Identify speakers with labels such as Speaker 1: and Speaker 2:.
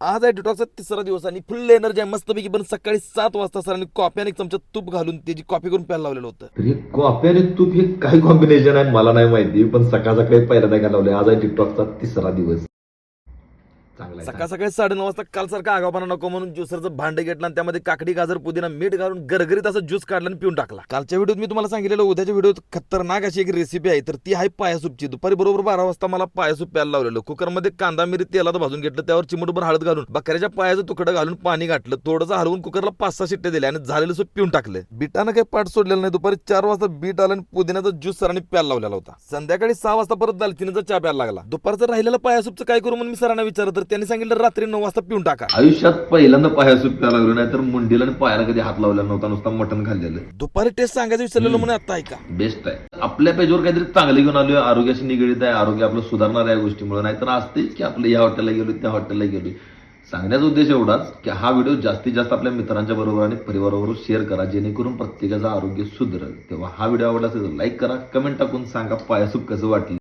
Speaker 1: आज आहे डिटॉक्सचा तिसरा दिवस आणि फुल एनर्जी आहे मस्तपैकी. पण सकाळी 7 वाजता सरांनी कॉफी आणि एक चमचा तूप घालून त्याची कॉफी करून प्यायला लावलेलं होतं.
Speaker 2: तर हे कॉफी आणि तूप हे काय कॉम्बिनेशन आहे मला नाही माहिती, पण सकाळ सकाळी पहिल्यांदा काय लावलंय. आज आहे टिकटॉकचा तिसरा दिवस. चांगला आहे,
Speaker 1: सकाळ सकाळी 9:30 वाजता काल सारखा आगावपणा नको म्हणून ज्युसरचं भांडे घेतलं आणि त्यामध्ये काकडी गाजर पुदिना मीठ घालून गरगरीत असं ज्यूस काढला आणि पिऊन टाकला. कालच्या व्हिडिओत मी तुम्हाला सांगितलेलं उद्याच्या व्हिडिओत खतरनाक अशी एक रेसिपी आहे, तर ती आहे पाया सूपची. दुपारी बरोबर 12 वाजता मला पाया सूप प्यायला लावलेलं. कुकरमध्ये कांदा मिरी तेलात भाजून घेतलं, त्यावर चिमूटभर हळद घालून बकऱ्याच्या पायाचं तुकडं घालून पाणी घातलं, थोडंसं हलवून कुकरला 5-6 शिट्टे दिले आणि झालेलं सूप पिऊन टाकलं. बीटानं काही पाठ सोडलेलं नाही. दुपारी 4 वाजता बीट आलं आणि पुदिन्याचा ज्यूस सरांनी प्यायला लावलेला होता. संध्याकाळी 6 वाजता परत दालचिनीचा चहा प्यायला लागला. दुपारचं राहिलेलं पाया सूपचं काय करू म्हणून मी सरांना विचारलं, तर त्यांनी सांगितलं रात्री 9 वाजता पिऊन टाका.
Speaker 2: आयुष्यात पहिल्यांदा पाया सूप प्यायला लागलो, नाही तर मुंडीला आणि पायाला कधी हात लावलेला नव्हता, नुसता मटण खाल्लेलं.
Speaker 1: दुपारी टेस्ट सांगायचं विसरलेलं म्हणून आता ऐका.
Speaker 2: बेस्ट आहे. आपल्या पेजवर काहीतरी चांगले घेऊन आलोय, आरोग्याशी निगडीत आहे, आरोग्य आपलं सुधारणार आहे या गोष्टीमुळे. नाहीतर असतेच की आपलं या हॉटेलला गेलो त्या हॉटेलला गेलो. सांगण्याचा उद्देश एवढाच की हा व्हिडिओ जास्तीत जास्त आपल्या मित्रांच्या बरोबर आणि परिवाराबरोबर शेअर करा, जेणेकरून प्रत्येकाचं आरोग्य सुधरेल. तेव्हा हा व्हिडिओ आवडला असेल तर लाईक करा, कमेंट टाकून सांगा पाया सूप कसं वाटलं.